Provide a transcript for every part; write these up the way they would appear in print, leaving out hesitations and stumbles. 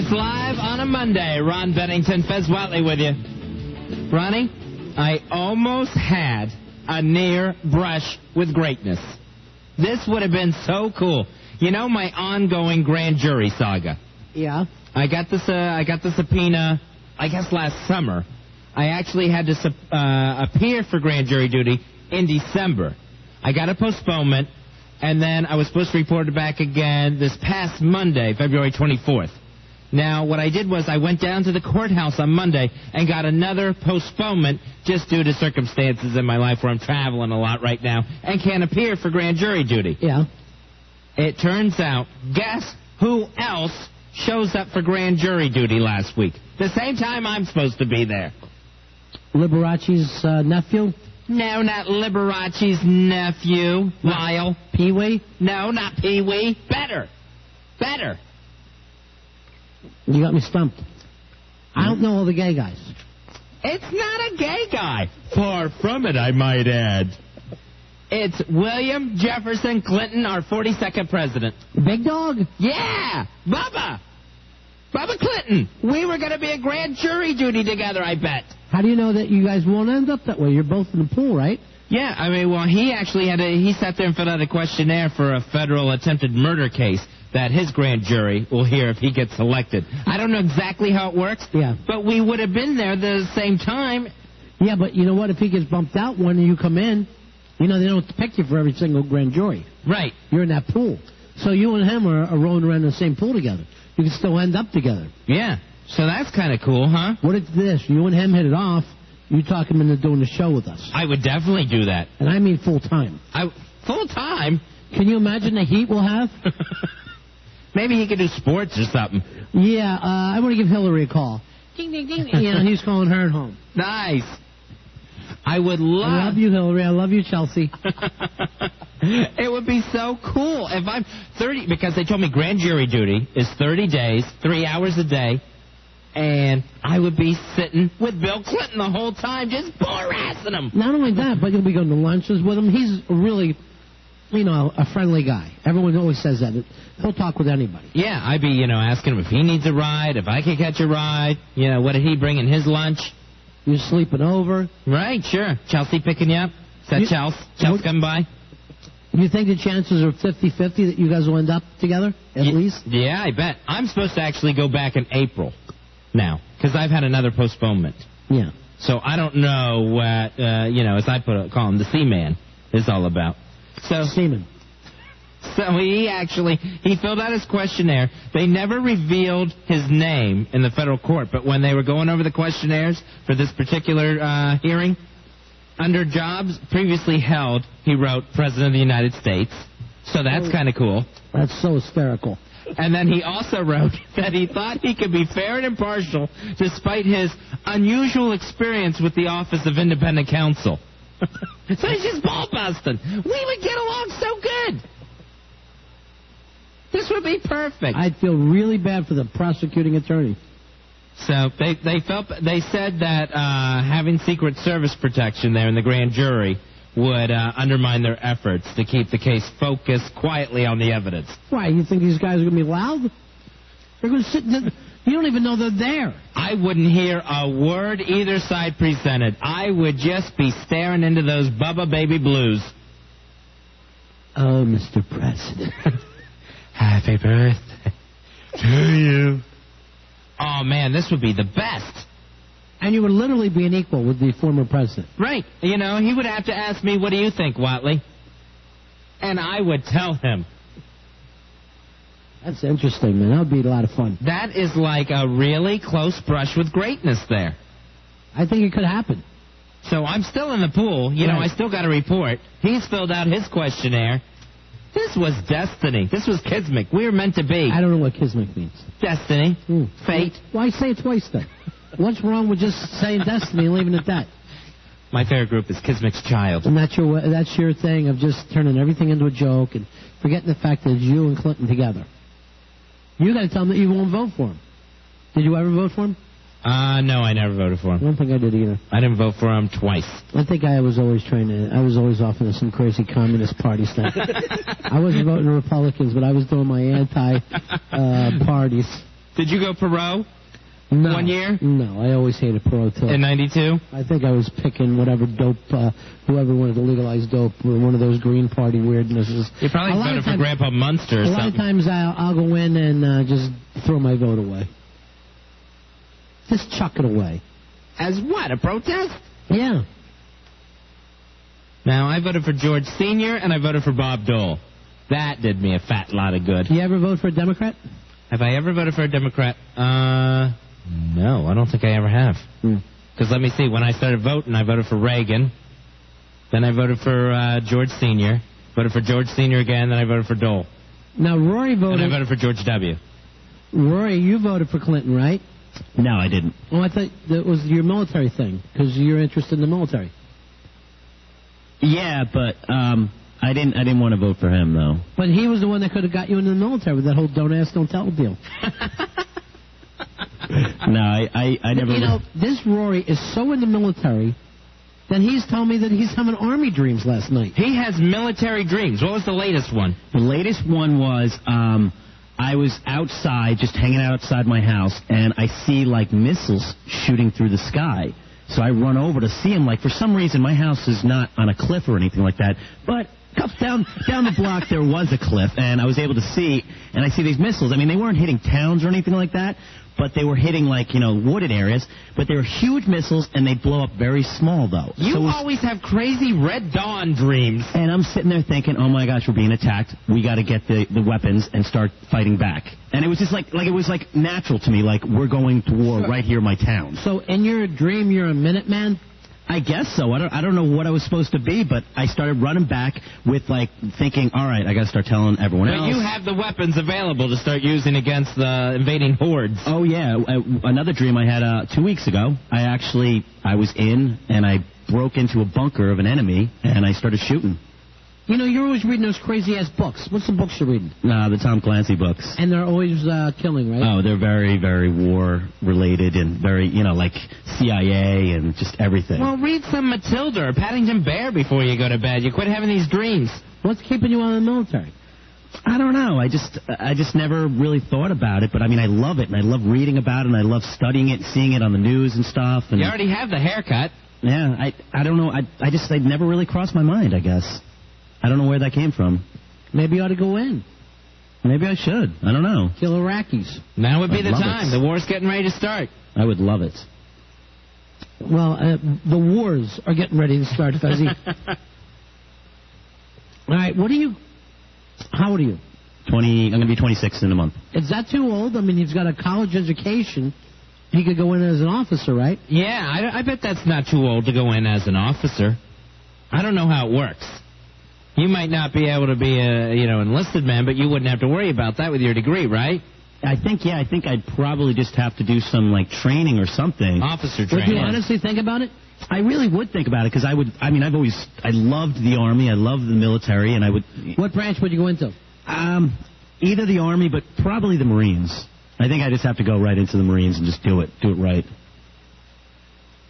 It's live on a Monday. Ron Bennington, Fez Watley with you. Ronnie, I almost had a near brush with greatness. This would have been so cool. You know my ongoing grand jury saga? Yeah. I got the subpoena, I guess, last summer. I actually had to appear for grand jury duty in December. I got a postponement, and then I was supposed to report it back again this past Monday, February 24th. Now, what I did was I went down to the courthouse on Monday and got another postponement just due to circumstances in my life where I'm traveling a lot right now and can't appear for grand jury duty. Yeah. It turns out, guess who else shows up for grand jury duty last week? The same time I'm supposed to be there. Liberace's nephew? No, not Liberace's nephew. Lyle. Pee-wee? No, not Pee-wee. Better. You got me stumped. I don't know all the gay guys. It's not a gay guy. Far from it, I might add. It's William Jefferson Clinton, our 42nd president. Big dog? Yeah, Bubba Clinton. We were going to be a grand jury duty together, I bet. How do you know that you guys won't end up that way? You're both in the pool, right? Yeah, I mean, well, he actually he sat there and filled out a questionnaire for a federal attempted murder case that his grand jury will hear if he gets elected. I don't know exactly how it works, but we would have been there at the same time. Yeah, but you know what? If he gets bumped out when you come in, you know, they don't pick you for every single grand jury. Right. You're in that pool. So you and him are rolling around in the same pool together. You can still end up together. Yeah. So that's kind of cool, huh? What if this? You and him hit it off. You talk him into doing the show with us. I would definitely do that. And I mean full time. Full time? Can you imagine the heat we'll have? Maybe he could do sports or something. Yeah, I want to give Hillary a call. Ding, ding, ding. You know, he's calling her at home. Nice. I would love... I love you, Hillary. I love you, Chelsea. It would be so cool if I'm 30... Because they told me grand jury duty is 30 days, 3 hours a day, and I would be sitting with Bill Clinton the whole time, just bull-rassing him. Not only that, but you'll be going to lunches with him. He's really... You know, a friendly guy. Everyone always says that. He'll talk with anybody. Yeah, I'd be, asking him if he needs a ride, if I could catch a ride. What did he bring in his lunch? You sleeping over? Right, sure. Chelsea picking you up? Is that Chelsea? Chelsea coming by? You think the chances are 50-50 that you guys will end up together, at least? Yeah, I bet. I'm supposed to actually go back in April now, because I've had another postponement. Yeah. So I don't know what, as I call him, the C-Man is all about. Seaman. So he filled out his questionnaire. They never revealed his name in the federal court, but when they were going over the questionnaires for this particular hearing, under jobs previously held, he wrote President of the United States. So that's kind of cool. That's so hysterical. And then he also wrote that he thought he could be fair and impartial despite his unusual experience with the Office of Independent Counsel. So he's just ball busting. We would get along so good. This would be perfect. I'd feel really bad for the prosecuting attorney. So they said that having Secret Service protection there in the grand jury would undermine their efforts to keep the case focused quietly on the evidence. Why, you think these guys are going to be loud? They're going to sit... You don't even know they're there. I wouldn't hear a word either side presented. I would just be staring into those Bubba Baby Blues. Oh, Mr. President. Happy birthday to you. Oh, man, this would be the best. And you would literally be an equal with the former president. Right. He would have to ask me, what do you think, Watley? And I would tell him. That's interesting, man. That would be a lot of fun. That is like a really close brush with greatness there. I think it could happen. So I'm still in the pool. I still got to report. He's filled out his questionnaire. This was destiny. This was Kismet. We were meant to be. I don't know what Kismet means. Destiny. Fate. Why say it twice then? What's wrong with just saying destiny and leaving it at that? My favorite group is Kismet's Child. And that's your thing of just turning everything into a joke and forgetting the fact that it's you and Clinton together. You got to tell him that you won't vote for him. Did you ever vote for him? No, I never voted for him. I don't think I did either. I didn't vote for him twice. I think I was always off into some crazy communist party stuff. I wasn't voting Republicans, but I was doing my anti-parties. Did you go Perot? No. 1 year? No, I always hated Perot, too. In 92? I think I was picking whatever dope, whoever wanted to legalize dope, or one of those Green Party weirdnesses. You probably voted for Grandpa Munster or something. A lot of times I'll go in and just throw my vote away. Just chuck it away. As what, a protest? Yeah. Now, I voted for George Sr. and I voted for Bob Dole. That did me a fat lot of good. You ever vote for a Democrat? Have I ever voted for a Democrat? No, I don't think I ever have. Because let me see, when I started voting, I voted for Reagan. Then I voted for George Sr. Voted for George Sr. again, then I voted for Dole. Now, Rory voted... And I voted for George W. Rory, you voted for Clinton, right? No, I didn't. Oh, I thought that was your military thing, because you're interested in the military. Yeah, but I didn't want to vote for him, though. But he was the one that could have got you into the military with that whole don't ask, don't tell deal. No, I never... You know, this Rory is so in the military that he's telling me that he's having Army dreams last night. He has military dreams. What was the latest one? The latest one was... I was outside, just hanging out outside my house, and I see, like, missiles shooting through the sky. So I run over to see them. Like, for some reason, my house is not on a cliff or anything like that, but down the block there was a cliff, and I was able to see, and I see these missiles. I mean, they weren't hitting towns or anything like that, but they were hitting, like, you know, wooded areas. But they were huge missiles, and they blow up very small, though. You always have crazy Red Dawn dreams. And I'm sitting there thinking, oh, my gosh, we're being attacked. We got to get the weapons and start fighting back. And it was just like it was, like, natural to me, like, we're going to war right here in my town. So in your dream, you're a Minuteman? I guess so. I don't know what I was supposed to be, but I started running back with, like, thinking, all right, I got to start telling everyone else. But you have the weapons available to start using against the invading hordes. Oh, yeah. Another dream I had 2 weeks ago. I was in, and I broke into a bunker of an enemy, and I started shooting. You know, you're always reading those crazy-ass books. What's the books you're reading? The Tom Clancy books. And they're always killing, right? Oh, they're very, very war-related and very, you know, like CIA and just everything. Well, read some Matilda or Paddington Bear before you go to bed. You quit having these dreams. What's keeping you out of the military? I don't know. I just never really thought about it. But, I mean, I love it, and I love reading about it, and I love studying it, seeing it on the news and stuff. And you already have the haircut. Yeah, I don't know. It never really crossed my mind, I guess. I don't know where that came from. Maybe you ought to go in. Maybe I should. I don't know. Kill Iraqis. Now would be the time. The war's getting ready to start. I would love it. Well, the wars are getting ready to start, Fezzy. All right, how old are you? 20. I'm going to be 26 in a month. Is that too old? I mean, he's got a college education. He could go in as an officer, right? Yeah, I bet that's not too old to go in as an officer. I don't know how it works. You might not be able to be a, enlisted man, but you wouldn't have to worry about that with your degree, right? I think I'd probably just have to do some, like, training or something. Officer training. Would you honestly think about it? I really would think about it, because I loved the Army, I loved the military, and I would... What branch would you go into? Either the Army, but probably the Marines. I think I just have to go right into the Marines and just do it right.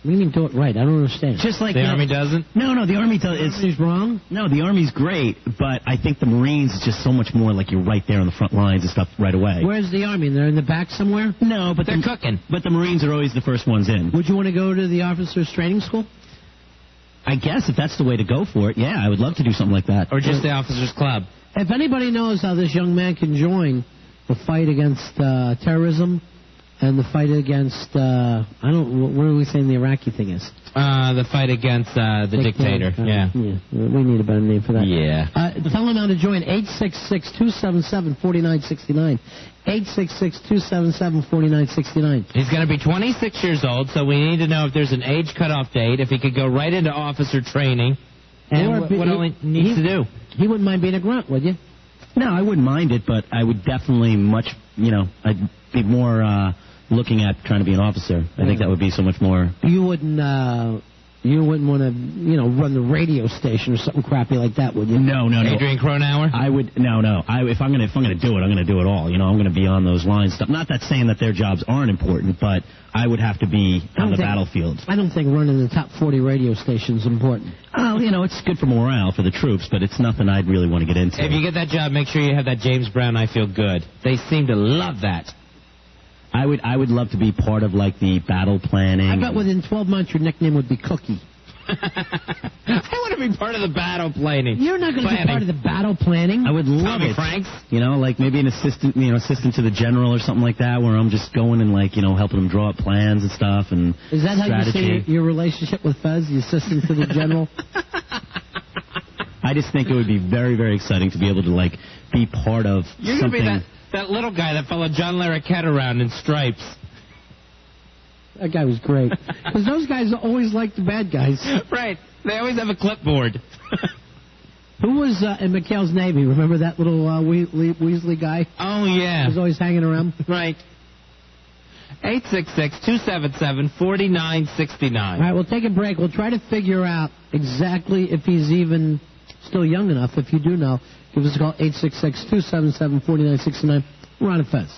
What do you mean do it right? I don't understand. Just like the Army doesn't? No, the Army does. The Army's wrong? No, the Army's great, but I think the Marines is just so much more like you're right there on the front lines and stuff right away. Where's the Army? They're in the back somewhere? No, but they're cooking. But the Marines are always the first ones in. Would you want to go to the officers' training school? I guess if that's the way to go for it, yeah, I would love to do something like that. Or just the officers' club. If anybody knows how this young man can join the fight against terrorism and the fight against, what are we saying the Iraqi thing is? The fight against the dictator. Yeah. We need a better name for that. Yeah. Tell him how to join. 866-277-4969. 866-277-4969. He's going to be 26 years old, so we need to know if there's an age cutoff date, if he could go right into officer training, and what all he needs to do. He wouldn't mind being a grunt, would you? No, I wouldn't mind it, but I would definitely I'd be more looking at trying to be an officer. I think that would be so much more. You wouldn't want to, run the radio station or something crappy like that, would you? No. Adrian Cronauer? I would. No. If I'm gonna do it, I'm gonna do it all. I'm gonna be on those lines. Stuff. Not that saying that their jobs aren't important, but I would have to be on the battlefield. I don't think running the top 40 radio station is important. Oh, it's good for morale for the troops, but it's nothing I'd really want to get into. If you get that job, make sure you have that James Brown I Feel Good. They seem to love that. I would love to be part of, like, the battle planning. I bet within 12 months your nickname would be Cookie. I want to be part of the battle planning. You're not going to be part of the battle planning. I would love Tommy it. Franks? You know, like maybe an assistant to the general or something like that, where I'm just going and, like, helping him draw up plans and stuff and Is that strategy. how you see your relationship with Fez, the assistant to the general? I just think it would be very, very exciting to be able to, like, be part of You're something. going to be that little guy that followed John Larroquette around in stripes. That guy was great. Because those guys always like the bad guys. Right. They always have a clipboard. Who was in McHale's Navy? Remember that little Weasley guy? Oh, yeah. He was always hanging around? Right. 866-277-4969. All right, we'll take a break. We'll try to figure out exactly if he's even still young enough. If you do know, give us a call, 866-277-4969. Ron and Fez.